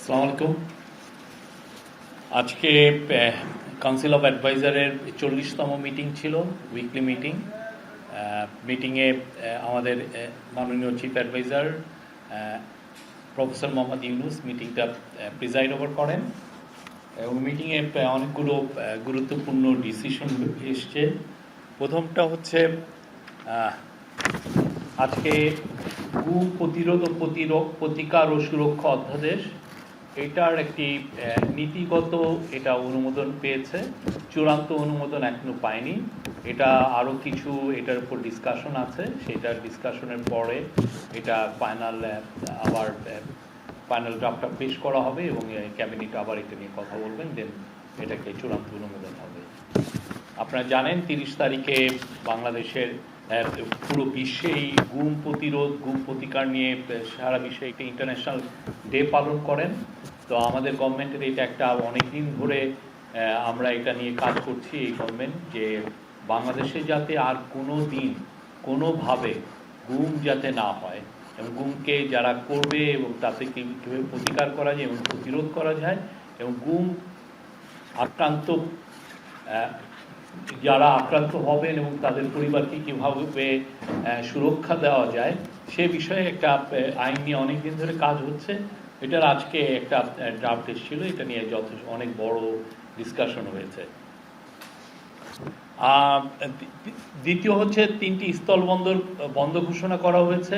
আসসালামু আলাইকুম। আজকে কাউন্সিল অফ অ্যাডভাইজারের 40তম মিটিং ছিল, উইকলি মিটিং। মিটিংয়ে আমাদের মাননীয় chief adviser professor Muhammad Yunus মিটিংটা প্রিজাইড ওভার করেন এবং মিটিংয়ে অনেকগুলো গুরুত্বপূর্ণ ডিসিশন এসছে। প্রথমটা হচ্ছে আজকে গুম প্রতিরোধ ও প্রতিকার ও সুরক্ষা অধ্যাদেশ, এটার একটি নীতিগত এটা অনুমোদন পেয়েছে, চূড়ান্ত অনুমোদন এখনো পায়নি। এটা আরও কিছু এটার উপর ডিসকাশন আছে, সেটার ডিসকাশনের পরে এটা আবার ফাইনাল ড্রাফটটা পেশ করা হবে এবং ক্যাবিনেট আবার এটা নিয়ে কথা বলবেন, দেন এটাকে চূড়ান্ত অনুমোদন হবে। আপনারা জানেন 30 তারিখে বাংলাদেশের পুরো বিশ্বেই গুম প্রতিরোধ গুম প্রতিকার নিয়ে সারা বিশ্বে একটা ইন্টারন্যাশনাল ডে পালন করেন। তো আমাদের গভর্নমেন্টের এটা একটা অনেক দিন ধরে আমরা এটা নিয়ে কাজ করছি, এই গভর্নমেন্ট, যে বাংলাদেশে যাতে আর কোনো দিন কোনোভাবে গুম যাতে না হয় এবং গুমকে যারা করবে এবং তাতে কীভাবে প্রতিকার করা যায় এবং প্রতিরোধ করা যায় এবং গুম আক্রান্ত যারা আক্রান্ত হবেন এবং তাদের পরিবারকে কীভাবে সুরক্ষা দেওয়া যায় সে বিষয়ে একটা আইন নিয়ে অনেক দিন ধরে কাজ হচ্ছে। এটার আজকে একটা ড্রাফট এসেছিল, এটা নিয়ে যথেষ্ট অনেক বড় ডিসকাশন হয়েছে। দ্বিতীয় হচ্ছে 3টি স্থলবন্দর বন্ধ ঘোষণা করা হয়েছে।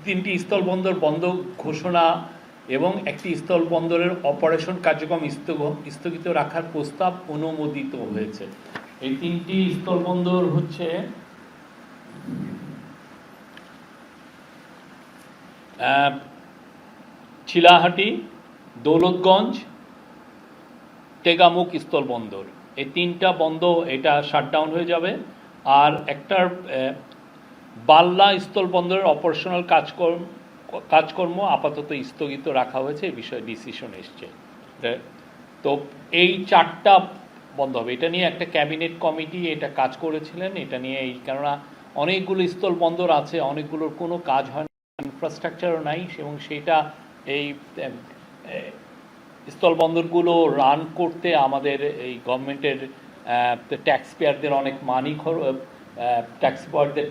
3টি স্থলবন্দর বন্ধ ঘোষণা এবং একটি স্থলবন্দরের অপারেশন কার্যক্রম স্থগিত রাখার প্রস্তাব অনুমোদিত হয়েছে। এই 3টি স্থলবন্দর হচ্ছে চিলাহাটি, দৌলতগঞ্জ, টেগামুখ স্থলবন্দর। এই 3টা বন্ধ, এটা শাটডাউন হয়ে যাবে। আর একটার বাল্লা স্থলবন্দরের অপারেশনাল কাজকর্ম আপাতত স্থগিত রাখা হয়েছে, এই বিষয়ে ডিসিশন এসছে। তো এই 4টা বন্ধ হবে। এটা নিয়ে একটা ক্যাবিনেট কমিটি এটা কাজ করেছিলেন, এটা নিয়ে কেননা অনেকগুলো স্থলবন্দর আছে, অনেকগুলোর কোনো কাজ হয় না, ইনফ্রাস্ট্রাকচারও নাই, এবং সেটা এই স্থলবন্দরগুলো রান করতে আমাদের এই গভর্নমেন্টের ট্যাক্স পেয়ারদের অনেক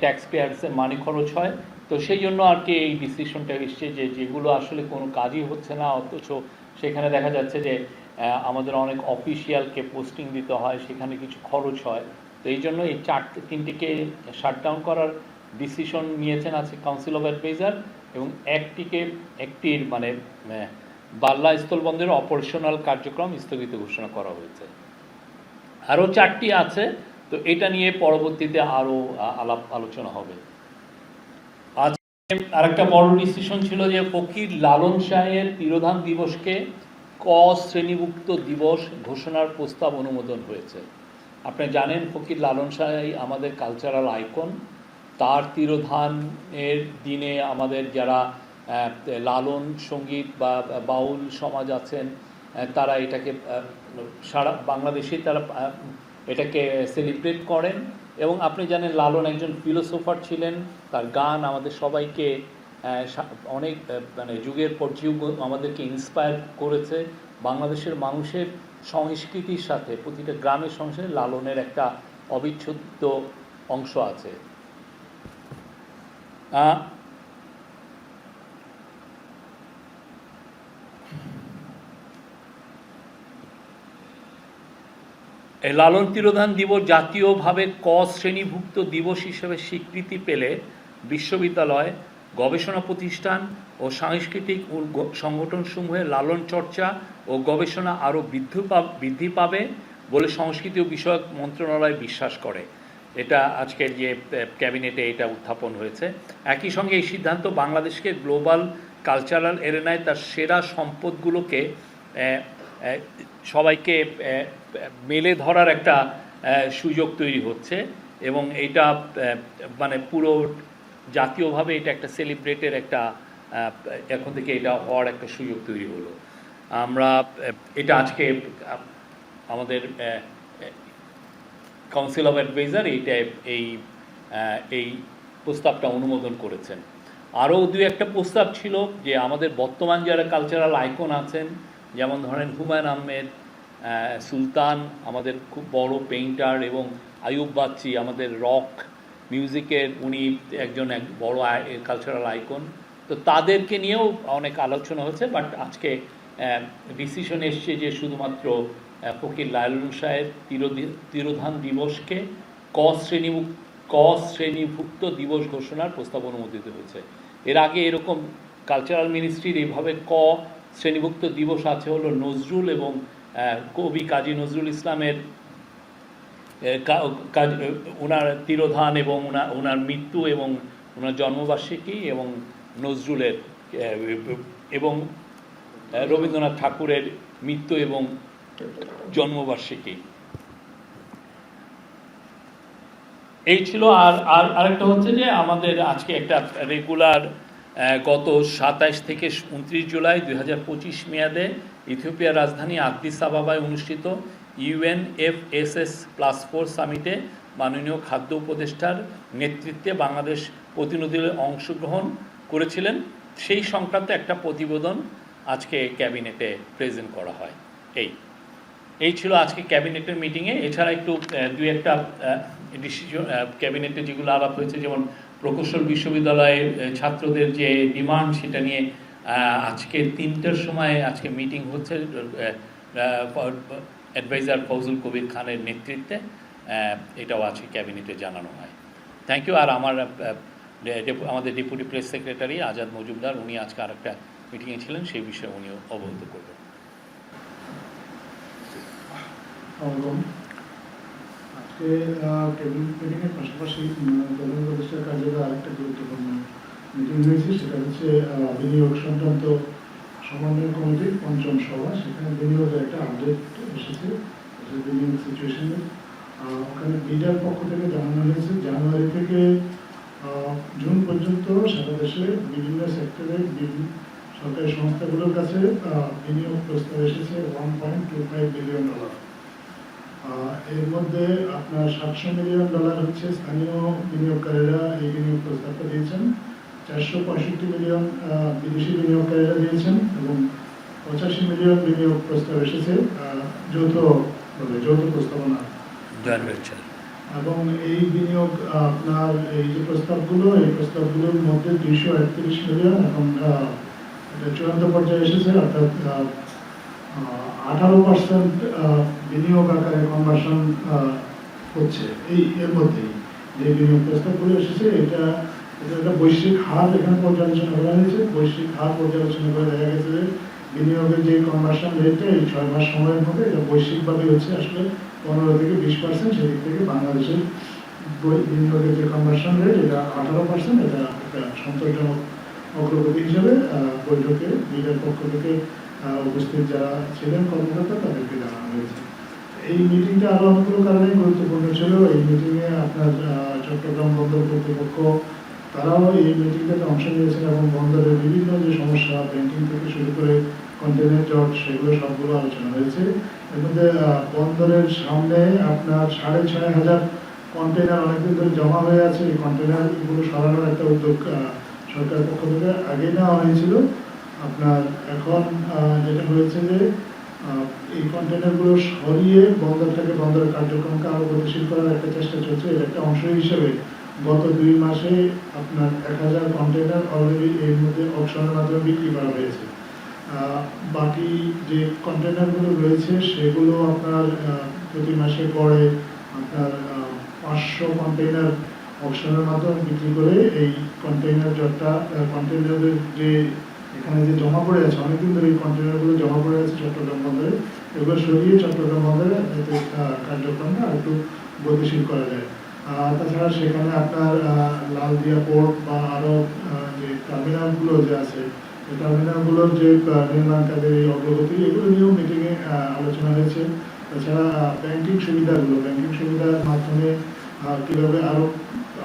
ট্যাক্স পেয়ার্সের মানি খরচ হয়। তো সেই জন্য আর কি এই ডিসিশনটা এসছে যে যেগুলো আসলে কোনো কাজই হচ্ছে না, অথচ সেখানে দেখা যাচ্ছে যে আমাদের অনেক অফিসিয়ালকে পোস্টিং দিতে হয়, সেখানে কিছু খরচ হয়। তো এই জন্য এই 3টিকে শাটডাউন করার ডিসিশন নিয়েছেন আছে কাউন্সিল অফ অ্যাডভাইজার, এবং একটির মানে বাল্লা স্থলবন্দরের অপারেশনাল কার্যক্রম স্থগিত ঘোষণা করা হয়েছে। আরও 4টি আছে, তো এটা নিয়ে পরবর্তীতে আরও আলোচনা হবে। আজকে আরেকটা বড় ডিসিশন ছিল যে ফকির লালন শাহের তিরোধান দিবসকে ক শ্রেণীভুক্ত দিবস ঘোষণার প্রস্তাব অনুমোদন হয়েছে। আপনি জানেন ফকির লালন শাহ আমাদের কালচারাল আইকন। তার তিরোধানের দিনে আমাদের যারা লালন সঙ্গীত বা বাউল সমাজ আছেন তারা এটাকে সারা বাংলাদেশে তারা এটাকে সেলিব্রেট করেন। এবং আপনি জানেন লালন একজন ফিলোসোফার ছিলেন, তার গান আমাদের সবাইকে অনেক মানে যুগের পর যুগ আমাদেরকে ইন্সপায়ার করেছে। বাংলাদেশের মানুষের সংস্কৃতির সাথে প্রতিটা গ্রামের সংস্কৃতি লালনের একটা অবিচ্ছেদ্য অংশ আছে। এই লালন তিরোধান দিবস জাতীয়ভাবে ক শ্রেণীভুক্ত দিবস হিসেবে স্বীকৃতি পেলে বিশ্ববিদ্যালয়, গবেষণা প্রতিষ্ঠান ও সাংস্কৃতিক সংগঠনসমূহে লালন চর্চা ও গবেষণা আরও বৃদ্ধি পাবে বলে সংস্কৃতি ও বিষয়ক মন্ত্রণালয় বিশ্বাস করে। এটা আজকের যে ক্যাবিনেটে এটা উত্থাপন হয়েছে। একই সঙ্গে এই সিদ্ধান্ত বাংলাদেশকে গ্লোবাল কালচারাল এরেনায় তার সেরা সম্পদগুলোকে সবাইকে মেলে ধরার একটা সুযোগ তৈরি হচ্ছে, এবং এটা মানে পুরো জাতীয়ভাবে এটা একটা সেলিব্রেটের একটা এখন থেকে এটা হওয়ার একটা সুযোগ তৈরি হলো। আমরা এটা আজকে আমাদের কাউন্সিল অফ অ্যাডভাইজার এই প্রস্তাবটা অনুমোদন করেছেন। আরও দু একটা প্রস্তাব ছিল যে আমাদের বর্তমান যারা কালচারাল আইকন আছেন, যেমন ধরেন হুমায়ুন আহমেদ, সুলতান আমাদের খুব বড় পেইন্টার, এবং আয়ুব বাচ্চি আমাদের রক মিউজিকের উনি একজন বড় কালচারাল আইকন, তো তাদেরকে নিয়েও অনেক আলোচনা হচ্ছে। বাট আজকে ডিসিশন এসছে যে শুধুমাত্র ফকির লায়লুন শাহের তিরোধান দিবসকে ক শ্রেণীভুক্ত দিবস ঘোষণার প্রস্তাব অনুমোদিত হয়েছে। এর আগে এরকম কালচারাল মিনিস্ট্রির এইভাবে শ্রেণীভুক্ত দিবস আছে হলো নজরুল এবং কবি কাজী নজরুল ইসলামের ওনার তিরোধান এবং ওনার মৃত্যু এবং ওনার জন্মবার্ষিকী, এবং নজরুলের এবং রবীন্দ্রনাথ ঠাকুরের মৃত্যু এবং জন্মবার্ষিকী। এই ছিল। আর আরেকটা হচ্ছে যে আমাদের আজকে একটা রেগুলার গত 27 থেকে 29 জুলাই 2025 মেয়াদে ইথিওপিয়ার রাজধানী আদিস আবাবায় অনুষ্ঠিত UNFSS+4 সামিটে মাননীয় খাদ্য উপদেষ্টার নেতৃত্বে বাংলাদেশ প্রতিনিধিরা অংশগ্রহণ করেছিলেন। সেই সংক্রান্ত একটা প্রতিবেদন আজকে ক্যাবিনেটে প্রেজেন্ট করা হয়। এই ছিল আজকে ক্যাবিনেটের মিটিংয়ে। এছাড়া একটু দুই একটা ডিসিশন ক্যাবিনেটে যেগুলো আলাপ হয়েছে, যেমন প্রকৌশল বিশ্ববিদ্যালয়ের ছাত্রদের যে ডিমান্ড, সেটা নিয়ে আজকে 3টার সময় আজকে মিটিং হচ্ছে অ্যাডভাইজার ফজল কবির খানের নেতৃত্বে। এটাও আজকে ক্যাবিনেটে জানানো হয়। Thank you. আর আমাদের deputy press secretary Azad Majumdar, উনি আজকে আরেকটা মিটিংয়ে ছিলেন, সেই বিষয়ে উনিও অবহিত করবেন। আজকে ক্যাবিনেট মিটিংয়ের পাশাপাশি প্রধান উপদেষ্টার কার্যালয়ে আরেকটা গুরুত্বপূর্ণ মিটিং হয়েছে, সেটা হচ্ছে বিনিয়োগ সংক্রান্ত সমন্বয় কমিটির ৫ম সভা। সেখানে বিনিয়োগের একটা আপডেট এসেছে, বিনিয়োগ সিচুয়েশনের। ওখানে বিডার পক্ষ থেকে জানানো হয়েছে জানুয়ারি থেকে জুন পর্যন্ত সারা দেশে বিভিন্ন সেক্টরে সরকারি সংস্থাগুলোর কাছে বিনিয়োগ প্রস্তাব এসেছে $1.25 বিলিয়ন। এর মধ্যে আপনার $700 মিলিয়ন হচ্ছে স্থানীয় বিনিয়োগকারীরা এই বিনিয়োগ প্রস্তাবটা দিয়েছেন, 465 মিলিয়ন বিদেশি বিনিয়োগকারীরা দিয়েছেন, এবং 85 মিলিয়ন বিনিয়োগ প্রস্তাব এসেছে যৌথ প্রস্তাবনা। এবং এই বিনিয়োগ আপনার এই যে প্রস্তাবগুলোর মধ্যে 238 মিলিয়ন এখন এটা চূড়ান্ত পর্যায়ে এসেছে, অর্থাৎ 18% বিনিয়োগ আকারে কনভার্সন হচ্ছে। এর মধ্যেই যে বিনিয়োগ প্রস্তাবগুলো এসেছে, এটা একটা বৈশ্বিক হার এখানে পর্যালোচনা করা হয়েছে। বৈশ্বিক হার পর্যালোচনা করে দেখা গেছে যে বিনিয়োগের যে কনভার্সন রেটটা এই 6 মাস সময়ের মধ্যে এটা বৈশ্বিকভাবে হচ্ছে আসলে 15 থেকে 20%। সেদিক থেকে বাংলাদেশের বিনিয়োগের যে কনভার্সন রেট এটা 18%। এটা একটা সন্তোষজনক অগ্রগতি হিসাবে বৈঠকে বিডার পক্ষ থেকে উপস্থিত যারা ছিলেন কর্মকর্তা তাদেরকে জানানো হয়েছে। এই মিটিংটা আরো অনেকগুলো কারণে গুরুত্বপূর্ণ ছিল। এই মিটিংয়ে আপনার চট্টগ্রাম বন্দর কর্তৃপক্ষ তারাও এই মিটিংটাতে অংশ নিয়েছেন, এবং বন্দরের বিভিন্ন যে সমস্যা, ব্যাংকিং থেকে শুরু করে কন্টেনার জট, সেগুলো সবগুলো আলোচনা হয়েছে। এর মধ্যে বন্দরের সামনে আপনার 6,500 কন্টেনার অনেকদিন ধরে জমা হয়ে আছে। এই কন্টেনারগুলো সরানোর একটা উদ্যোগ সরকারের পক্ষ থেকে আগেই নেওয়া হয়েছিল। আপনার এখন যেটা হয়েছে যে এই কন্টেনারগুলো সরিয়ে বন্দরের কার্যক্রমকে আরো গতিশীল করার একটা চেষ্টা চলছে। এর একটা অংশ হিসেবে গত 2 মাসে আপনার 1000 কন্টেনার অলরেডি এর মধ্যে অকশনের মাধ্যমে বিক্রি করা হয়েছে। বাকি যে কন্টেনারগুলো রয়েছে সেগুলো আপনার প্রতি মাসে পরে আপনার 500 কন্টেনার অকশনের মাধ্যমে বিক্রি করে এই কন্টেনারের যে এখানে যে জমা পড়ে আছে, অনেকদিন ধরে এই কন্টেনারগুলো জমা পড়ে আছে চট্টগ্রাম বন্দরে, এগুলো সরিয়ে চট্টগ্রাম বন্দরে কার্যক্রমটা আর একটু গতিশীল করা যায়। তাছাড়া সেখানে আপনার লালদিয়া পোর্ট বা আরো যে টার্মিনালগুলো যে আছে, এই টার্মিনালগুলোর যে নির্মাণ কাজের এই অগ্রগতি, এগুলো নিয়েও মিটিংয়ে আলোচনা হয়েছে। তাছাড়া ব্যাংকিং সুবিধার মাধ্যমে কীভাবে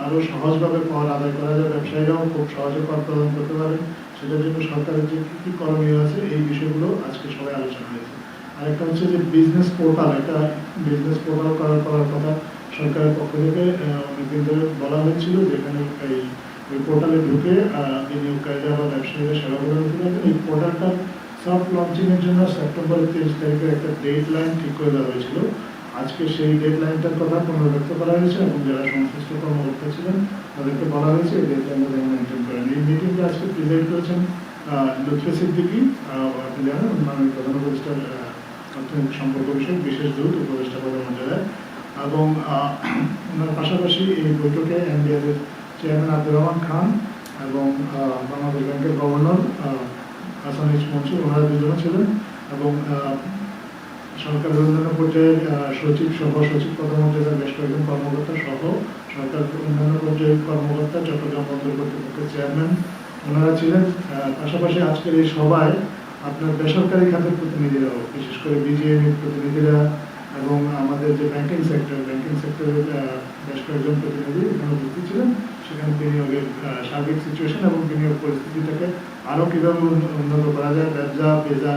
আরো সহজভাবে কর আদায় করা যায়, ব্যবসায়ীরাও খুব সহজে কর প্রদান করতে পারেন, সেটার জন্য সরকারের যে কী করণীয় আছে এই বিষয়গুলো আজকে সবাই আলোচনা হয়েছে। আরেকটা হচ্ছে যে বিজনেস পোর্টাল করার কথা সরকারের পক্ষ থেকে অনেকদিন ধরে বলা হয়েছিল, যেখানে এই ওই পোর্টালে ঢুকে বিনিয়োগকারীরা বা ব্যবসায়ীরা সেবা প্রদান করতে পারবেন। এই পোর্টালটা সফট লঞ্চিংয়ের জন্য সেপ্টেম্বরের 23 তারিখে একটা ডেড লাইন ঠিক করে দেওয়া হয়েছিল। আজকে সেই ডেড লাইনটার কথা পুনর্ব্যক্ত করা হয়েছে এবং যারা সংশ্লিষ্ট কর্মকর্তা ছিলেন তাদেরকে বলা হয়েছে এই ডেড লাইনটা যেন মেনটেন করেন। এই মিটিংটা আজকে প্রিজাইড করেছেন লুৎফে সিদ্দিকী, আপনি জানেন মাননীয় প্রধান উপদেষ্টার অর্থনৈতিক সম্পর্ক বিষয়ক বিশেষ দূত উপদেষ্টা পদমর্যাদায়, এবং ওনার পাশাপাশি এই বৈঠকে এনবিআর এর চেয়ারম্যান আব্দুর রহমান খান এবং বাংলাদেশ ব্যাংকের গভর্নর হাসান এইচ মনসুর, ওনারা দুজনে ছিলেন, এবং সরকার অন্যান্য পর্যায়ের সচিব সহ সচিব পদমর্যাদার বেশ কয়েকজন কর্মকর্তা সহ সরকার অন্যান্য পর্যায়ের কর্মকর্তা, চট্টগ্রাম বন্দর কর্তৃপক্ষের চেয়ারম্যান ওনারা ছিলেন। পাশাপাশি আজকের এই সভায় আপনার বেসরকারি খাতের প্রতিনিধিরাও, বিশেষ করে বিজিএমইর প্রতিনিধিরা এবং আমাদের যে ব্যাংকিং সেক্টরের বেশ কয়েকজন প্রতিনিধি এখানে উপস্থিত ছিলেন। সেখানে বিনিয়োগের সার্বিক সিচুয়েশন এবং বিনিয়োগ পরিস্থিতিটাকে আরও কীভাবে উন্নত করা যায়, ব্যবসা পেজা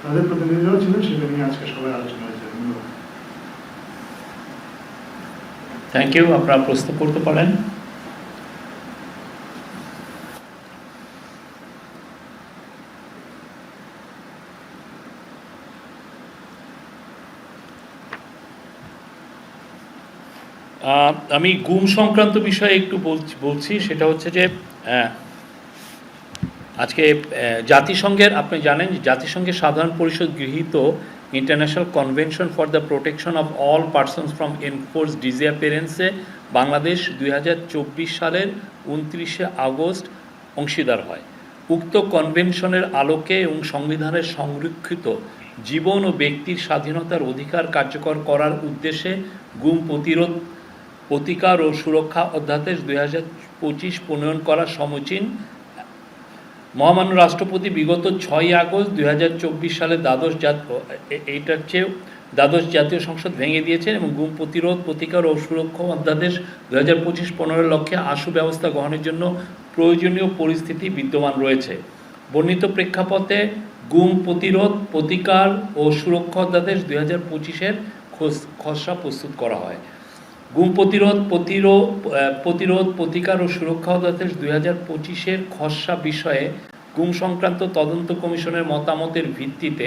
তাদের প্রতিনিধিরাও ছিলেন, সেটা নিয়ে আজকে সবাই আলোচনা হয়েছে। ধন্যবাদ। Thank you. আপনারা প্রশ্ন করতে পারেন। আমি গুম সংক্রান্ত বিষয়ে একটু বলছি। সেটা হচ্ছে যে আজকে জাতিসংঘের, আপনি জানেন জাতিসংঘের সাধারণ পরিষদ গৃহীত international convention for the protection of all persons from enforce ডিসঅ্যাপিয়ারেন্সে বাংলাদেশ 2024 সালের 29শে আগস্ট অংশীদার হয়। উক্ত কনভেনশনের আলোকে এবং সংবিধানের সংরক্ষিত জীবন ও ব্যক্তির স্বাধীনতার অধিকার কার্যকর করার উদ্দেশ্যে গুম প্রতিরোধ, প্রতিকার ও সুরক্ষা অধ্যাদেশ 2025 প্রণয়ন করা সমীচীন। মহামান্য রাষ্ট্রপতি বিগত 6 আগস্ট 2024 সালে দ্বাদশ জাতীয় সংসদ ভেঙে দিয়েছেন এবং গুম প্রতিরোধ, প্রতিকার ও সুরক্ষা অধ্যাদেশ 2025 15 লক্ষ্যে আশু ব্যবস্থা গ্রহণের জন্য প্রয়োজনীয় পরিস্থিতি বিদ্যমান রয়েছে। বর্ণিত প্রেক্ষাপটে গুম প্রতিরোধ, প্রতিকার ও সুরক্ষা অধ্যাদেশ 2025-এর খসড়া প্রস্তুত করা হয়। গুম প্রতিরোধ, প্রতিকার ও সুরক্ষা অধ্যাদেশ 2025-এর খসড়া বিষয়ে গুম সংক্রান্ত তদন্ত কমিশনের মতামতের ভিত্তিতে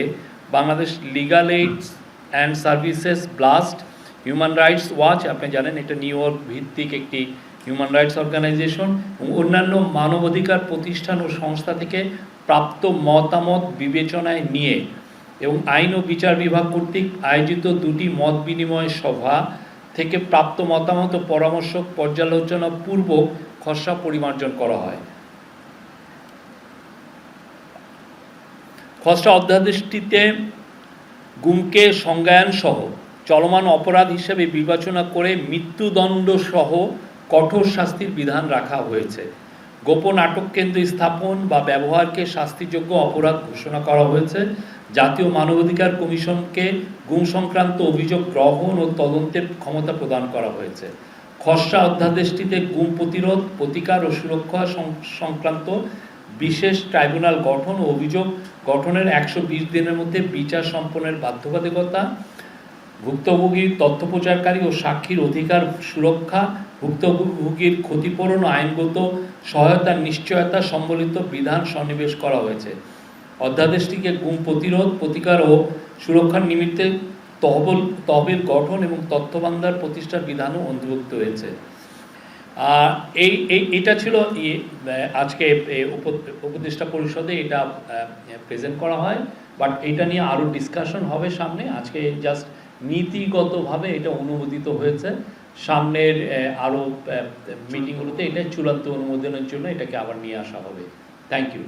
Bangladesh legal AIDS and services, blast, human rights watch, আপনি জানেন এটা নিউ ইয়র্ক ভিত্তিক একটি হিউম্যান রাইটস অর্গানাইজেশন, এবং অন্যান্য মানবাধিকার প্রতিষ্ঠান ও সংস্থা থেকে প্রাপ্ত মতামত বিবেচনায় নিয়ে এবং আইন ও বিচার বিভাগ কর্তৃক আয়োজিত 2টি মত বিনিময় সভা থেকে প্রাপ্ত মতামত ও পরামর্শ পর্যালোচনা পূর্বক খসড়া পরিমার্জন করা হয়। খসড়া অধ্যাদেশটিতে গুমকে সংজ্ঞায়ন সহ চলমান অপরাধ হিসেবে বিবেচনা করে মৃত্যুদণ্ড সহ কঠোর শাস্তির বিধান রাখা হয়েছে। গোপন আটক কেন্দ্র স্থাপন বা ব্যবহারকে শাস্তিযোগ্য অপরাধ ঘোষণা করা হয়েছে। জাতীয় মানবাধিকার কমিশনকে গুম সংক্রান্ত অভিযোগ গ্রহণ ও তদন্তের ক্ষমতা প্রদান করা হয়েছে। খসড়া অধ্যাদেশটিতে গুম প্রতিরোধ, প্রতিকার ও সুরক্ষা সংক্রান্ত বিশেষ ট্রাইব্যুনাল গঠন ও অভিযোগ গঠনের 120 দিনের মধ্যে বিচার সম্পন্নের বাধ্যবাধকতা, ভুক্তভোগীর তথ্য প্রচারকারী ও সাক্ষীর অধিকার সুরক্ষা, ভুক্তভোগীর ক্ষতিপূরণ ও আইনগত সহায়তার নিশ্চয়তা সম্বলিত বিধান সন্নিবেশ করা হয়েছে। অধ্যাদেশটিকে গুম প্রতিরোধ, প্রতিকার ও সুরক্ষার নিমিত্তে তহবিল গঠন এবং তথ্য ভান্ডার প্রতিষ্ঠার বিধানও অন্তর্ভুক্ত হয়েছে। এটা ছিল আজকে উপদেষ্টা পরিষদে এটা প্রেজেন্ট করা হয়, বাট এটা নিয়ে আরও ডিসকাশন হবে সামনে। আজকে জাস্ট নীতিগতভাবে এটা অনুমোদিত হয়েছে। সামনের আরও মিটিংগুলোতে এটা চূড়ান্ত অনুমোদনের জন্য এটাকে আবার নিয়ে আসা হবে। Thank you.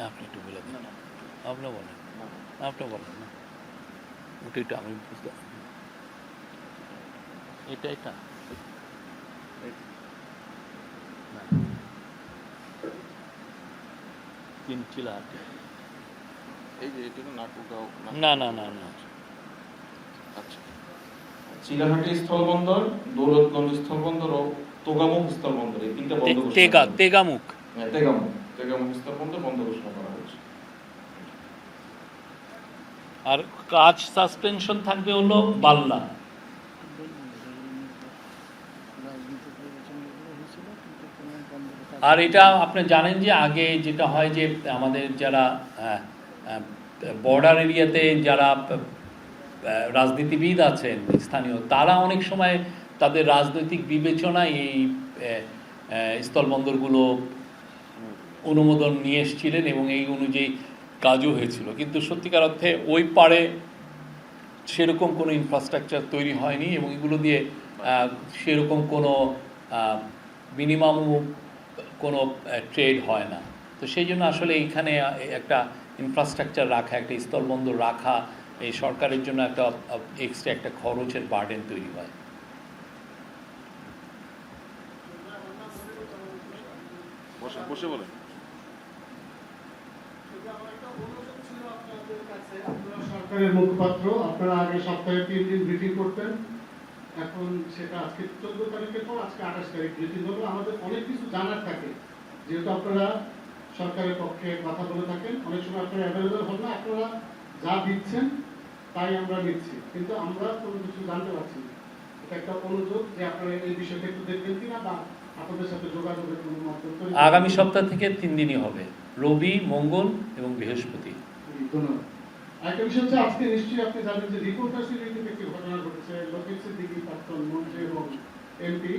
আপনি একটু বলে দিন। আপনি বলেন না, ওটা আমি বুঝতে এটা চিলাহাটি, এই যে এটা নাটুগাঁও না আচ্ছা, চিলাহাটি স্থলবন্দর, দৌলতগঞ্জ স্থলবন্দর ও তোগামুখ স্থলবন্দর, এই তিনটা বন্ধ ঘোষণা তেগামুখ স্থলবন্দর বন্ধ ঘোষণা করা হয়েছে। আর কাজ সাসপেনশন থাকবে হলো বাল্লা। আর এটা আপনি জানেন যে আগে যেটা হয় যে আমাদের যারা বর্ডার এরিয়াতে যারা রাজনীতিবিদ আছেন স্থানীয়, তারা অনেক সময় তাদের রাজনৈতিক বিবেচনায় এই স্থলবন্দরগুলো অনুমোদন নিয়ে এসেছিলেন এবং এই অনুযায়ী কাজও হয়েছিল। কিন্তু সত্যিকার অর্থে ওই পারে সেরকম কোনো ইনফ্রাস্ট্রাকচার তৈরি হয়নি এবং এগুলো দিয়ে সেরকম কোনো মিনিমাম কোনো ট্রেড হয় না। তো সেই জন্য আসলে এইখানে একটা ইনফ্রাস্ট্রাকচার রাখা, একটা স্থলবন্দর রাখা এই সরকারের জন্য একটা এক্সট্রা একটা খরচের বার্ডেন তৈরি হয়। বসে বলেন। সরকারের মুখপাত্র, আপনারা আগে সপ্তাহে 3 দিন ব্রিফিং করতেন, এখন সেটা আজকে 14 তারিখের পর আজকে 28 তারিখ ব্রিফিং হলো। আমাদের অনেক কিছু জানার থাকে, যেহেতু আপনারা সরকারের পক্ষে কথা বলে থাকেন, অনেক সময় আপনারা অ্যাভেলেবল হন না, আপনারা যা দিচ্ছেন তাই আমরা নিচ্ছি, কিন্তু আমরা কোনো কিছু জানতে পারছি না। এটা একটা অনুরোধ যে আপনারা এই বিষয়টা একটু দেখবেন কিনা, বা আপনাদের সাথে যোগাযোগের কোনো মাধ্যম। আগামী সপ্তাহ থেকে 3 দিনই হবে, রবি, মঙ্গল এবং বৃহস্পতি। ধন্যবাদ। আরেকটা বিষয় হচ্ছে, আজকে নিশ্চয়ই আপনি জানেন যে রিপোর্টার্স ইউনিটিতে একটি ঘটনা ঘটেছে। লতিফ সিদ্দিকী, প্রাক্তন মন্ত্রী এবং এমপি,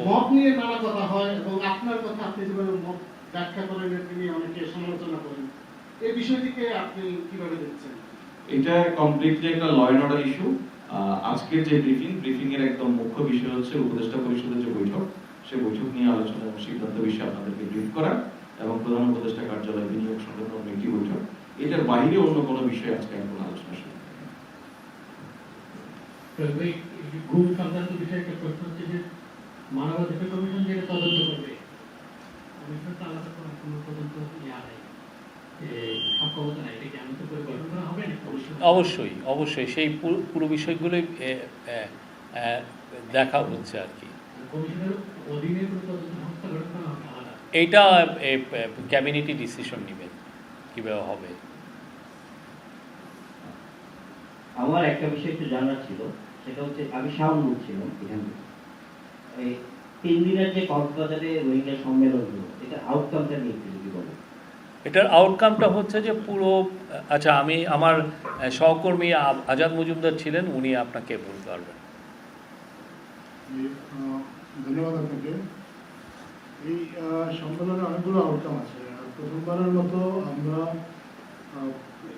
মত নিয়ে নানা কথা হয় এবং আপনার কথা আপনি যেভাবে মত ব্যাখ্যা করেন এটি নিয়ে অনেকে সমালোচনা করেন। এই বিষয়টিকে আপনি কিভাবে দেখছেন? এটা কমপ্লিটলি একটা ল এন্ড অর্ডার ইস্যু। আজকের যে ব্রিফিং এর একদম মুখ্য বিষয় হচ্ছে উপদেষ্টা পরিষদের যে বৈঠক, সেই বৈঠক নিয়ে আলোচনা এবং সিদ্ধান্ত বিষয়ে আপনাদেরকে ব্রিফ করা এবং প্রধান উপদেষ্টা কার্যালয় বিনিয়োগ সংক্রান্ত একটি বৈঠক। এটার বাইরে অন্য কোনো বিষয় আজকে এখন আলোচনা শুরু। ঘুম সংক্রান্ত বিষয়ে একটা প্রশ্ন হচ্ছে যে মানবাধিকার কমিশন যেটা তদন্ত করবে, কমিশন তো আলাদা কোনো তদন্ত নেই, সক্ষমতা নাই, এটা কি আমি তো পরিকল্পনা করা হবে না? অবশ্যই অবশ্যই সেই পুরো বিষয়গুলোই দেখা হচ্ছে আর কি। কমিশনের অধীনে কোনো তদন্ত সংস্থা গঠন করা হবে আলাদা? এইটা ক্যাবিনেটই ডিসিশন নেবেন কীভাবে হবে। আমার একটা বিষয় একটু জানার ছিল, সেটা হচ্ছে আমি শাওন বলছিলাম এখান থেকে। এই 3 দিনের যে কক্সবাজারে রোহিঙ্গা সম্মেলন হলো, এটা আউটকামটা নিয়ে একটু যদি বলেন। এটার আউটকামটা হচ্ছে যে পুরো, আচ্ছা আমি আমার সহকর্মী আজাদ মজুমদার ছিলেন, উনি আপনাকে বলতে পারবেন। ধন্যবাদ আপনাকে। এই সম্মেলনে অনেকগুলো আউটকাম আছে। প্রথমবারের মতো আমরা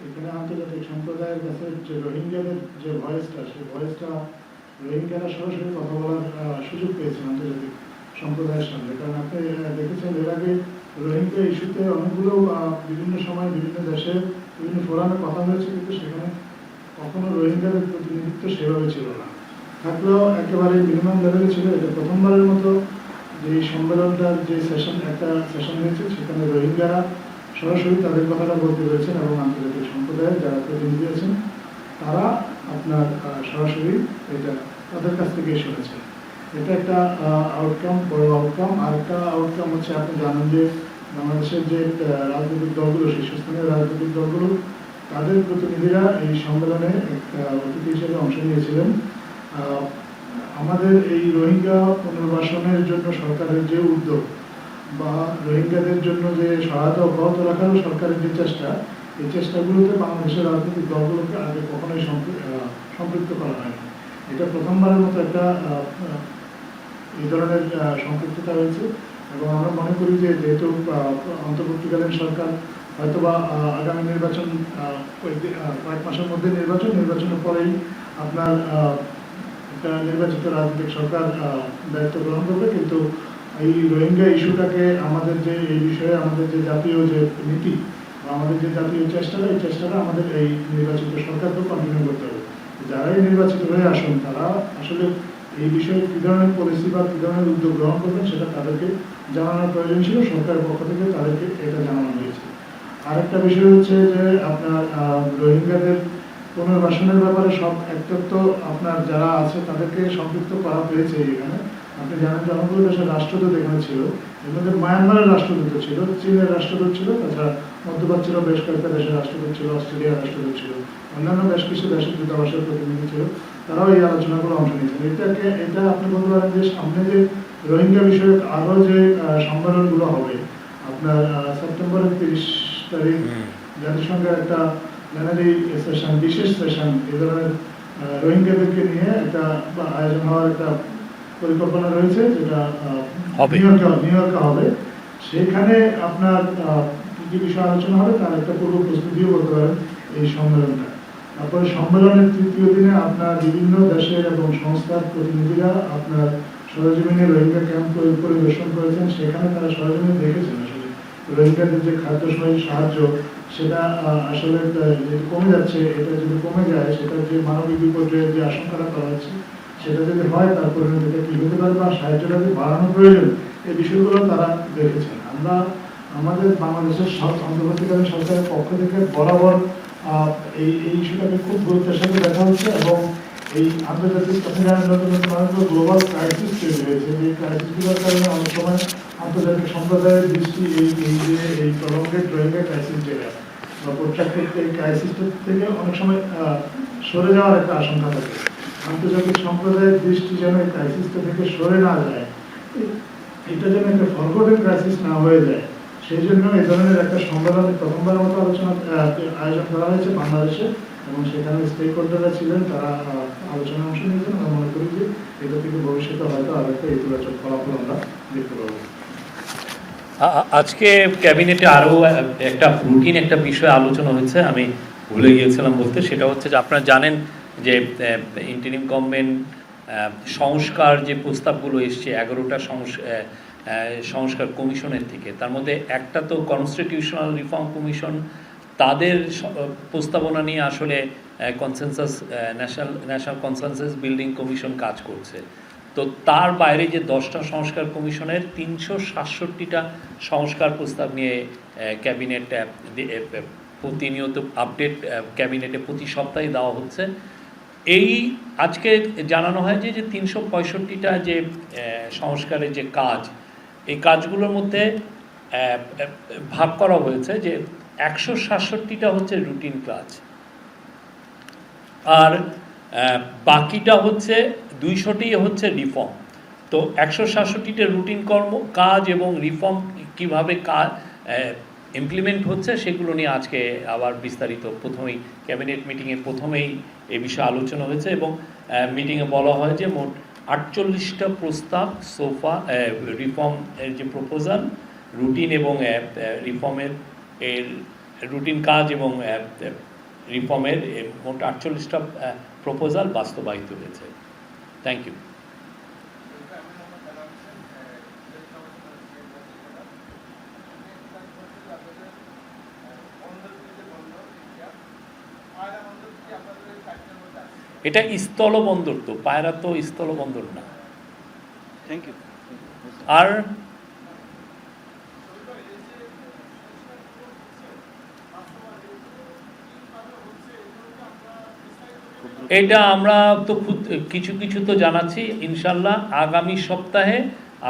এখানে আন্তর্জাতিক সম্প্রদায়ের কাছে যে রোহিঙ্গাদের যে ভয়েসটা, সেই ভয়েসটা রোহিঙ্গারা সরাসরি কথা বলার সুযোগ পেয়েছেন আন্তর্জাতিক সম্প্রদায়ের সঙ্গে। কারণ আপনি দেখেছেন এর আগে রোহিঙ্গা ইস্যুতে অনেকগুলো বিভিন্ন সময় বিভিন্ন দেশে বিভিন্ন ফোরামে কথা হয়েছে, কিন্তু সেখানে কখনো রোহিঙ্গাদের প্রতিনিধিত্ব সেভাবে ছিল না, থাকলেও একেবারে মিনিমাম লেভেলে ছিল। এটা প্রথমবারের মতো যে সম্মেলনটার যে একটা সেশন হয়েছে, সেখানে রোহিঙ্গারা সরাসরি তাদের কথাটা বলতে পেরেছেন এবং আন্তর্জাতিক সম্প্রদায়ের যারা প্রতিনিধি আছেন তারা আপনার সরাসরি এটা তাদের কাছ থেকে শুনেছেন। এটা একটা আউটকাম, বড় আউটকাম। আর একটা আউটকাম হচ্ছে, আপনি জানেন যে বাংলাদেশের যে রাজনৈতিক দলগুলো, শীর্ষস্থানীয় রাজনৈতিক দলগুলো, তাদের প্রতিনিধিরা এই সম্মেলনে অতিথি হিসেবে অংশ নিয়েছিলেন। আমাদের এই রোহিঙ্গা পুনর্বাসনের জন্য সরকারের যে উদ্যোগ বা রোহিঙ্গাদের জন্য যে সহায়তা অব্যাহত রাখারও সরকারের যে চেষ্টা, এই চেষ্টাগুলোতে বাংলাদেশের রাজনৈতিক দলগুলোকে আগে কখনোই সম্পৃক্ত করা হয়নি। এটা প্রথমবারের মতো একটা এই ধরনের সম্পৃক্ততা হয়েছে এবং আমরা মনে করি যে যেহেতু অন্তর্বর্তীকালীন সরকার হয়তোবা আগামী নির্বাচন কয়েক মাসের মধ্যে নির্বাচনের পরেই আপনার একটা নির্বাচিত রাজনৈতিক সরকার দায়িত্ব গ্রহণ করবে, কিন্তু এই রোহিঙ্গা ইস্যুটাকে আমাদের যে এই বিষয়ে আমাদের যে জাতীয় যে নীতি বা আমাদের যে জাতীয় চেষ্টাটা, এই চেষ্টাটা আমাদের এই নির্বাচিত সরকারকেও কন্টিনিউ করতে হবে। যারাই নির্বাচিত হয়ে আসুন তারা আসলে এই বিষয়ে কী ধরনের পলিসি বা কী ধরনের উদ্যোগ গ্রহণ করবেন সেটা তাদেরকে জানানোর প্রয়োজন ছিল। সরকারের পক্ষ থেকে তাদেরকে এটা জানানো হয়েছে। আরেকটা বিষয় হচ্ছে যে আপনার রোহিঙ্গাদের পুনর্বাসনের ব্যাপারে সব একটা তো আপনার যারা আছে তাদেরকে সম্পৃক্ত করা হয়েছে এখানে। আপনি জানেন যে অনেকগুলো দেশের রাষ্ট্রদূত এখানে ছিল, এর মধ্যে মায়ানমারের রাষ্ট্রদূত ছিল, চীনের রাষ্ট্রদূত ছিল, তাছাড়া মধ্যপ্রাচ্যের বেশ কয়েকটা দেশের রাষ্ট্রদূত ছিল, অস্ট্রেলিয়ার রাষ্ট্রদূত ছিল, অন্যান্য বেশ কিছু দেশের দূতাবাসের প্রতিনিধি ছিল, তারাও এই আলোচনাগুলো অংশ নিয়েছিল। এটা আপনি বলতে পারেন যে সামনে যে রোহিঙ্গা বিষয়ক আরও যে সম্মেলনগুলো হবে, আপনার সেপ্টেম্বরের 30 তারিখ জাতিসংঘের একটা প্ল্যানারি সেশন, বিশেষ সেশন এই ধরনের রোহিঙ্গাদেরকে নিয়ে একটা আয়োজন হওয়ার একটা পরিকল্পনা রয়েছে, যেটা নিউ ইয়র্কে হবে। সেখানে আপনার কি কি বিষয় আলোচনা হবে তার একটা পূর্ব প্রস্তুতিও বলতে পারেন এই সম্মেলনটা। তারপরে সম্মেলনের তৃতীয় দিনে আপনার বিভিন্ন দেশের এবং সংস্থার প্রতিনিধিরা আপনার সরেজমিনে রোহিঙ্গা ক্যাম্প পরিদর্শন করেছেন। সেখানে তারা সরেজমিনে দেখেছেন আসলে রোহিঙ্গাদের যে খাদ্য সাহায্য সেটা আসলে কমে যাচ্ছে। এটা যদি কমে যায়, সেটা যে মানবিক বিপর্যয়ের যে আশঙ্কাটা করা হচ্ছে সেটা যদি হয়, তারপরে এটা কি হতে পারে বা সাহায্যটা যে বাড়ানো প্রয়োজন, এই বিষয়গুলো তারা দেখেছেন। আমরা আমাদের বাংলাদেশের অন্তর্বর্তীকালীন সরকারের পক্ষ থেকে বরাবর এই ইস্যুটাকে খুব গুরুত্বের সাথে দেখা হচ্ছে এবং এই আন্তর্জাতিক নতুন গ্লোবাল ক্রাইসিস তৈরি হয়েছে। যে ক্রাইসিসগুলোর কারণে অনেক সময় আন্তর্জাতিক সম্প্রদায়ের দৃষ্টি এই প্রলঙ্গেড রোহিঙ্গা ক্রাইসিস যেটা বা প্রট্রাক্টেড এই ক্রাইসিসটা থেকে অনেক সময় সরে যাওয়ার একটা আশঙ্কা থাকে। আন্তর্জাতিক সম্প্রদায়ের দৃষ্টি যেন এই ক্রাইসিসটা থেকে সরে না যায়, এটা যেন একটা ফরগটেড ক্রাইসিস না হয়ে যায়, সেই জন্য এই ধরনের একটা সম্মেলনে প্রথমবার মতো আয়োজন করা হয়েছে বাংলাদেশে এবং সেখানে স্টেক হোল্ডাররা ছিলেন, তারা আলোচনায় অংশ নিয়েছেন। আমরা মনে করি যে এটা থেকে ভবিষ্যতে হয়তো আরো একটা ইতিবাচক ফলাফল আমরা দেখতে পাবো। আজকে ক্যাবিনেটে আরও একটা রুটিন একটা বিষয় আলোচনা হয়েছে, আমি ভুলে গিয়েছিলাম বলতে। সেটা হচ্ছে যে আপনারা জানেন যে ইন্টারিম গভর্নমেন্ট সংস্কার যে প্রস্তাবগুলো এসছে 11টা সংস্কার কমিশনের থেকে, তার মধ্যে একটা তো কনস্টিটিউশনাল রিফর্ম কমিশন, তাদের প্রস্তাবনা নিয়ে আসলে ন্যাশনাল কনসেনসাস বিল্ডিং কমিশন কাজ করছে। তো তার বাইরে যে 10টা সংস্কার কমিশনের 367টা সংস্কার প্রস্তাব নিয়ে ক্যাবিনেট প্রতিনিয়ত আপডেট ক্যাবিনেটে প্রতি সপ্তাহে দেওয়া হচ্ছে। এই আজকে জানানো হয় যে 365টা যে সংস্কারের যে কাজ, এই কাজগুলোর মধ্যে ভাগ করা হয়েছে যে 167টা হচ্ছে রুটিন কাজ, আর বাকিটা হচ্ছে 200টি হচ্ছে রিফর্ম। তো 167টা রুটিন কাজ এবং রিফর্ম কিভাবে কাজ ইমপ্লিমেন্ট হচ্ছে সেগুলো নিয়ে আজকে আবার বিস্তারিত প্রথমেই ক্যাবিনেট মিটিংয়ের প্রথমেই এ বিষয়ে আলোচনা হয়েছে এবং মিটিংয়ে বলা হয় যে মোট 48টা প্রস্তাব রিফর্ম এর যে প্রপোজাল, রুটিন এবং রিফর্মের রুটিন কাজ এবং রিফর্মের মোট 48টা প্রপোজাল বাস্তবায়িত হয়েছে। Thank you. এটা স্থলবন্দর, তো পায়রা তো স্থলবন্দর না। Thank you. আর এটা আমরা তো কিছু কিছু তো জানাচ্ছি, ইনশাল্লাহ আগামী সপ্তাহে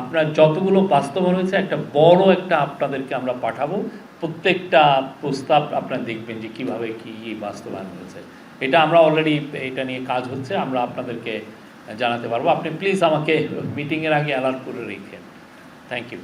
আপনার যতগুলো বাস্তবায়ন হয়েছে একটা বড় একটা আপনাদেরকে আমরা পাঠাবো। প্রত্যেকটা প্রস্তাব আপনারা দেখবেন যে কিভাবে কি বাস্তবায়ন হয়েছে। এটা আমরা অলরেডি এটা নিয়ে কাজ হচ্ছে, আমরা আপনাদেরকে জানাতে পারবো। আপনি প্লিজ আমাকে মিটিংয়ের আগে অ্যালার্ট করে রেখেন। Thank you.